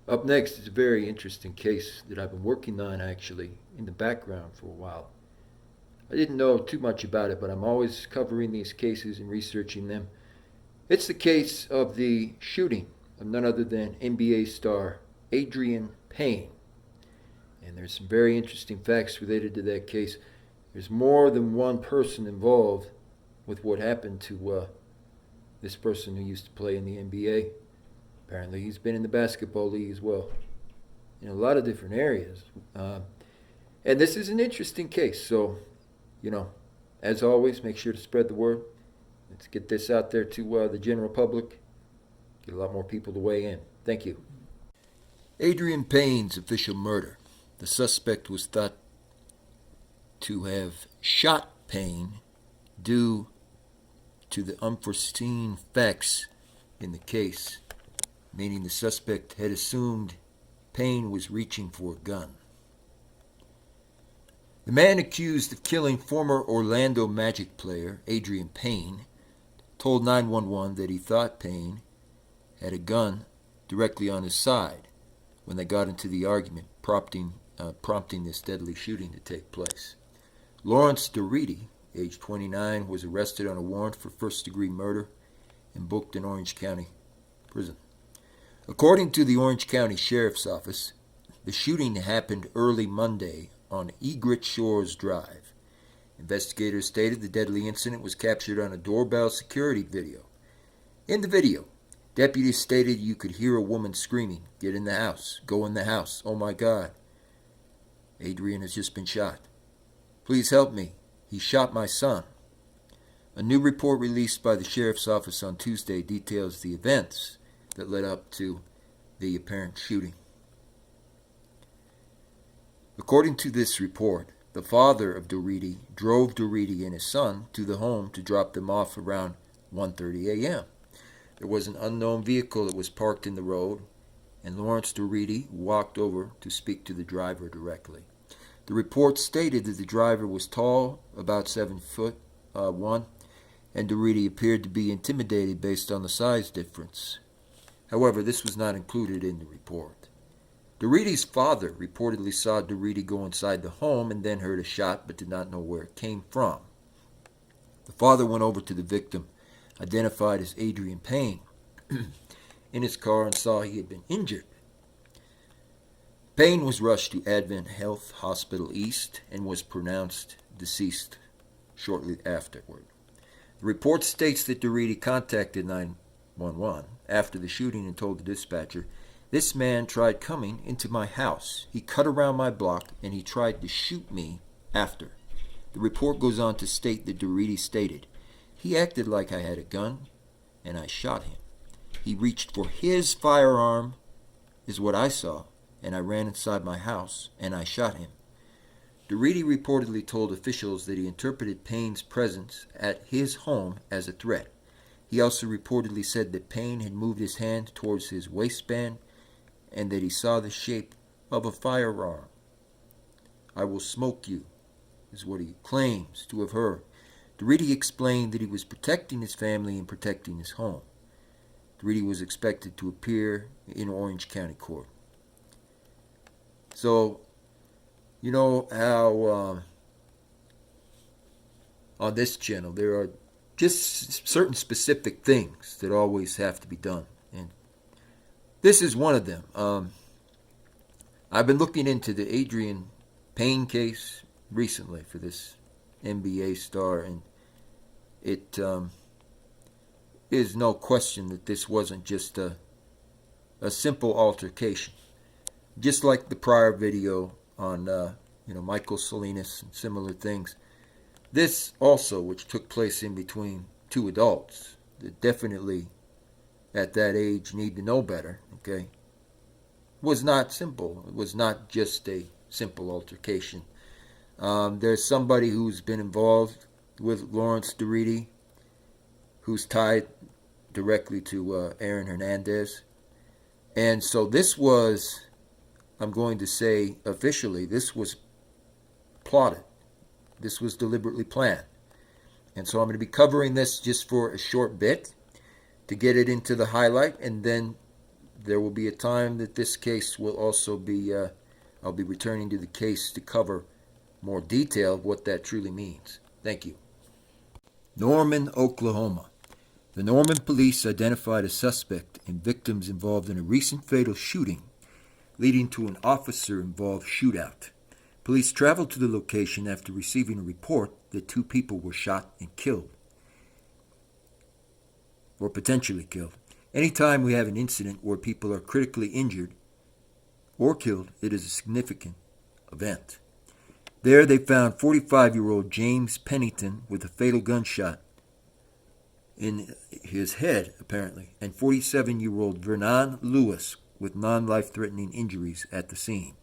Up next is a very interesting case that I've been working on actually in the background for a while. I didn't know too much about it, but I'm always covering these cases and researching them. It's the case of the shooting of none other than NBA star Adreian Payne. And there's some very interesting facts related to that case. There's more than one person involved with what happened to this person who used to play in the NBA. Apparently, he's been in the basketball league as well, in a lot of different areas. And this is an interesting case. So, you know, as always, make sure to spread the word. Let's get this out there to the general public. Get a lot more people to weigh in. Thank you. Adreian Payne's official murder. The suspect was thought to have shot Payne due to the unforeseen facts in the case, meaning the suspect had assumed Payne was reaching for a gun. The man accused of killing former Orlando Magic player Adreian Payne told 911 that he thought Payne had a gun directly on his side when they got into the argument, prompting this deadly shooting to take place. Lawrence Dority, age 29, was arrested on a warrant for first-degree murder and booked in Orange County Prison. According to the Orange County Sheriff's Office, the shooting happened early Monday on Egret Shores Drive. Investigators stated the deadly incident was captured on a doorbell security video. In the video, deputies stated you could hear a woman screaming, "Get in the house, go in the house, oh my God. Adreian has just been shot. Please help me, he shot my son." A new report released by the Sheriff's Office on Tuesday details the events that led up to the apparent shooting. According to this report, the father of Dority drove Dority and his son to the home to drop them off around 1:30 a.m. There was an unknown vehicle that was parked in the road, and Lawrence Dority walked over to speak to the driver directly. The report stated that the driver was tall, about 7'1", and Dority appeared to be intimidated based on the size difference. However, this was not included in the report. Dority's father reportedly saw Dority go inside the home and then heard a shot but did not know where it came from. The father went over to the victim, identified as Adreian Payne, in his car and saw he had been injured. Payne was rushed to Advent Health Hospital East and was pronounced deceased shortly afterward. The report states that Dority contacted 911 after the shooting and told the dispatcher, "This man tried coming into my house. He cut around my block and he tried to shoot me after." The report goes on to state that Dority stated, "He acted like I had a gun and I shot him. He reached for his firearm, is what I saw, and I ran inside my house and I shot him." Dority reportedly told officials that he interpreted Payne's presence at his home as a threat. He also reportedly said that Payne had moved his hand towards his waistband and that he saw the shape of a firearm. "I will smoke you," is what he claims to have heard. Dority explained that he was protecting his family and protecting his home. Dority was expected to appear in Orange County Court. So, you know how on this channel there are just certain specific things that always have to be done. And this is one of them. I've been looking into the Adreian Payne case recently for this NBA star, and it is no question that this wasn't just a simple altercation. Just like the prior video on Michael Salinas and similar things. This also, which took place in between two adults that definitely at that age need to know better, okay, was not simple. It was not just a simple altercation. There's somebody who's been involved with Lawrence Dority, who's tied directly to Aaron Hernandez. And so this was, I'm going to say officially, this was plotted. This was deliberately planned. And so I'm going to be covering this just for a short bit to get it into the highlight and then there will be a time that this case will also be, I'll be returning to the case to cover more detail of what that truly means. Thank you. Norman, Oklahoma. The Norman police identified a suspect and victims involved in a recent fatal shooting, leading to an officer-involved shootout. Police traveled to the location after receiving a report that 2 people were shot and killed, or potentially killed. Anytime we have an incident where people are critically injured or killed, it is a significant event. There they found 45-year-old James Pennington with a fatal gunshot in his head, apparently, and 47-year-old Vernon Lewis with non-life-threatening injuries at the scene.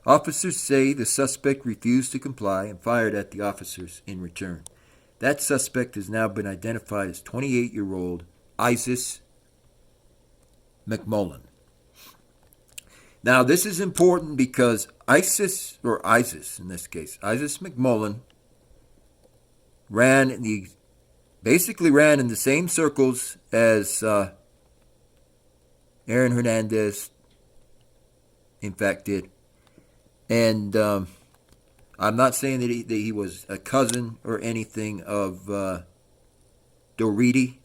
Officers say the suspect refused to comply and fired at the officers in return. That suspect has now been identified as 28-year-old Isis McMullen. Now, this is important because Isis in this case, Isis McMullen basically ran in the same circles as Aaron Hernandez, in fact, did. And I'm not saying that he was a cousin or anything of Dority,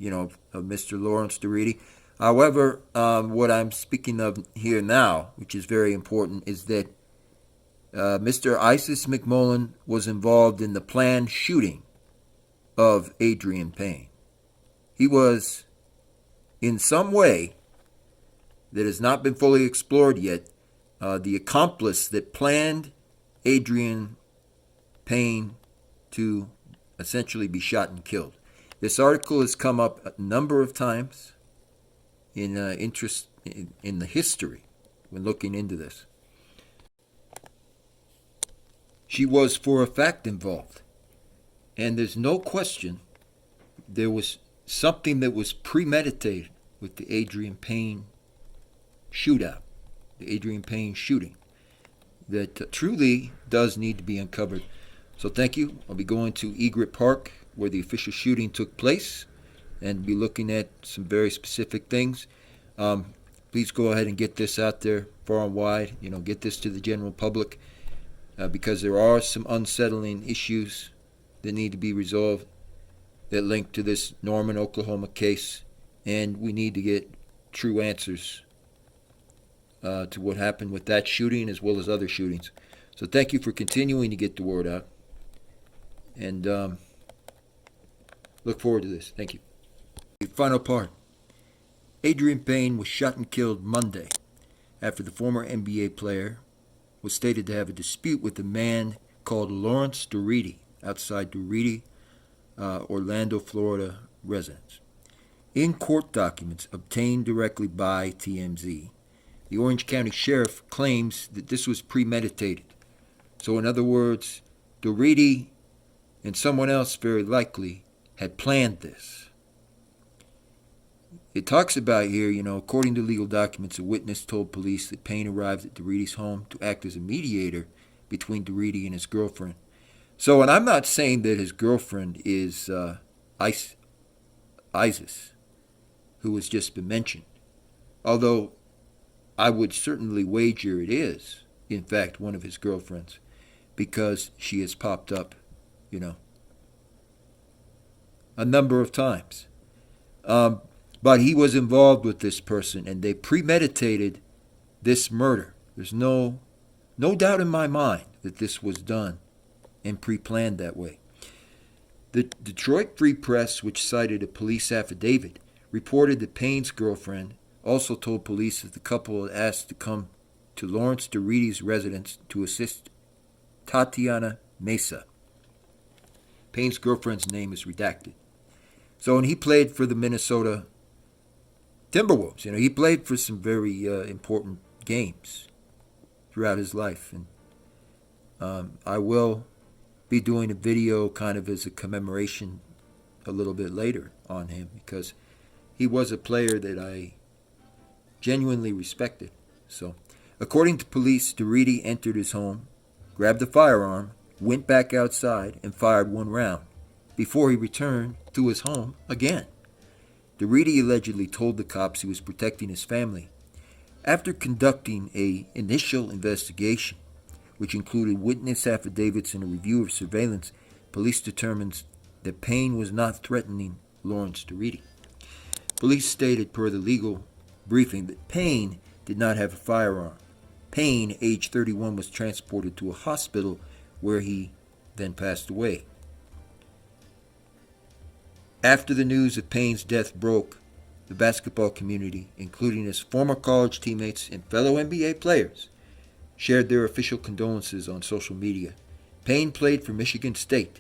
of Mr. Lawrence Dority. However, what I'm speaking of here now, which is very important, is that Mr. Isis McMullen was involved in the planned shooting of Adreian Payne. He was, in some way that has not been fully explored yet, the accomplice that planned Adreian Payne to essentially be shot and killed. This article has come up a number of times in interest in the history when looking into this. She was for a fact involved. And there's no question there was something that was premeditated with the Adreian Payne shootout, the Adreian Payne shooting, that truly does need to be uncovered. So thank you. I'll be going to Egret Park, where the official shooting took place, and be looking at some very specific things. Please go ahead and get this out there far and wide. Get this to the general public, because there are some unsettling issues that need to be resolved that link to this Norman, Oklahoma case, and we need to get true answers to what happened with that shooting as well as other shootings. So thank you for continuing to get the word out, and look forward to this. Thank you. The final part. Adreian Payne was shot and killed Monday after the former NBA player was stated to have a dispute with a man called Lawrence Dority outside Dority, Orlando, Florida residence. In court documents obtained directly by TMZ, the Orange County Sheriff claims that this was premeditated. So in other words, Dority and someone else very likely had planned this. It talks about here, according to legal documents, a witness told police that Payne arrived at Dority's home to act as a mediator between Dority and his girlfriend. So, and I'm not saying that his girlfriend is Isis, who has just been mentioned. Although I would certainly wager it is, in fact, one of his girlfriends, because she has popped up, a number of times. But he was involved with this person, and they premeditated this murder. There's no doubt in my mind that this was done and pre-planned that way. The Detroit Free Press, which cited a police affidavit, reported that Payne's girlfriend also told police that the couple had asked to come to Lawrence Dority's residence to assist Tatiana Mesa. Payne's girlfriend's name is redacted. So, and he played for the Minnesota Timberwolves. He played for some very important games throughout his life. And I will be doing a video kind of as a commemoration a little bit later on him, because he was a player that I genuinely respected. So, according to police, Dority entered his home, grabbed a firearm, went back outside, and fired one round before he returned to his home again. Dority allegedly told the cops he was protecting his family. After conducting an initial investigation, which included witness affidavits and a review of surveillance, police determined that Payne was not threatening Lawrence Dority. Police stated per the legal briefing that Payne did not have a firearm. Payne, age 31, was transported to a hospital where he then passed away. After the news of Payne's death broke, the basketball community, including his former college teammates and fellow NBA players, shared their official condolences on social media. Payne played for Michigan State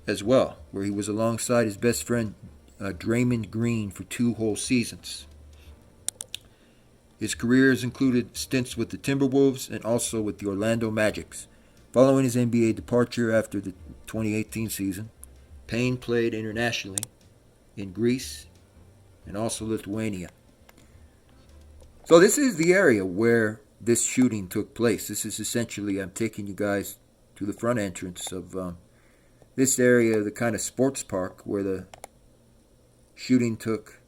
as well, where he was alongside his best friend Draymond Green for 2 whole seasons. His careers included stints with the Timberwolves and also with the Orlando Magic. Following his NBA departure after the 2018 season, Payne played internationally in Greece and also Lithuania. So this is the area where this shooting took place. This is essentially, I'm taking you guys to the front entrance of this area, the kind of sports park where the shooting took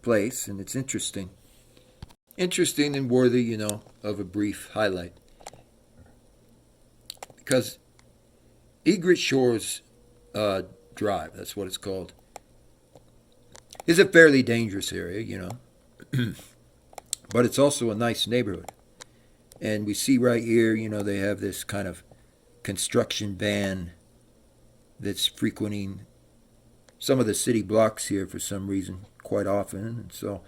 place, and it's interesting and worthy, of a brief highlight. Because Egret Shores Drive, that's what it's called, is a fairly dangerous area, but it's also a nice neighborhood. And we see right here, they have this kind of construction van that's frequenting some of the city blocks here for some reason quite often. And so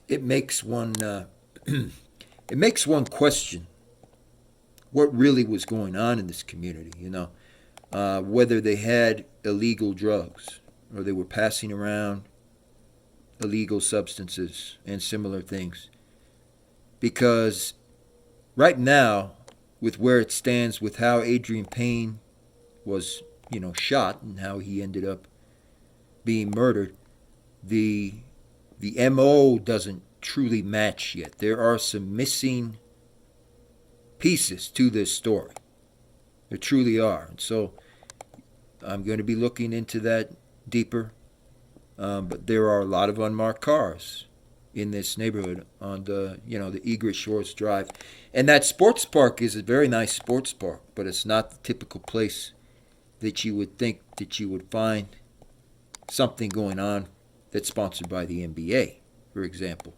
it makes one question what really was going on in this community, whether they had illegal drugs or they were passing around illegal substances and similar things. Because right now, with where it stands, with how Adreian Payne was, shot and how he ended up being murdered, the MO doesn't truly match yet. There are some missing pieces to this story. There truly are. And so I'm going to be looking into that deeper. But there are a lot of unmarked cars in this neighborhood on the Egret Shores Drive. And that sports park is a very nice sports park, but it's not the typical place that you would think that you would find something going on that's sponsored by the NBA, for example.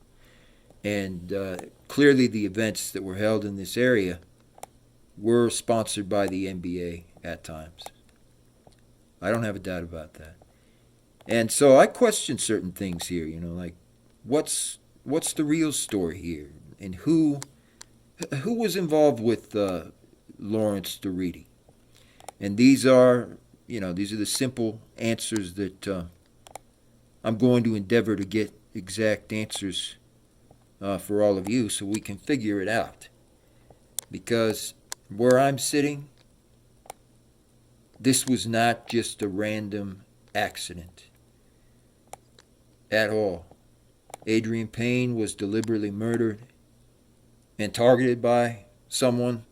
And clearly the events that were held in this area were sponsored by the NBA at times. I don't have a doubt about that. And so I question certain things here, like what's the real story here, and who was involved with Lawrence Dority. And these are the simple answers that I'm going to endeavor to get exact answers for all of you so we can figure it out. Because where I'm sitting, this was not just a random accident at all. Adreian Payne was deliberately murdered and targeted by someone,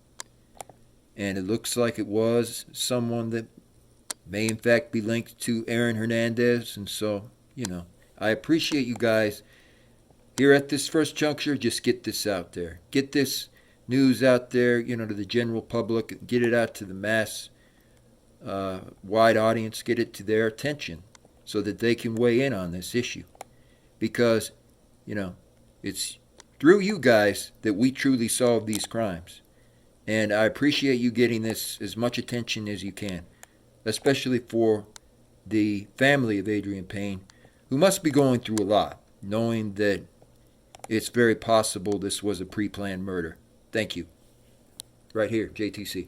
and it looks like it was someone that may in fact be linked to Aaron Hernandez. And so, I appreciate you guys here at this first juncture. Just get this out there. Get this news out there, to the general public. Get it out to the mass wide audience. Get it to their attention so that they can weigh in on this issue. Because, it's through you guys that we truly solve these crimes. And I appreciate you getting this as much attention as you can, especially for the family of Adreian Payne, who must be going through a lot, knowing that it's very possible this was a pre-planned murder. Thank you. Right here, JTC.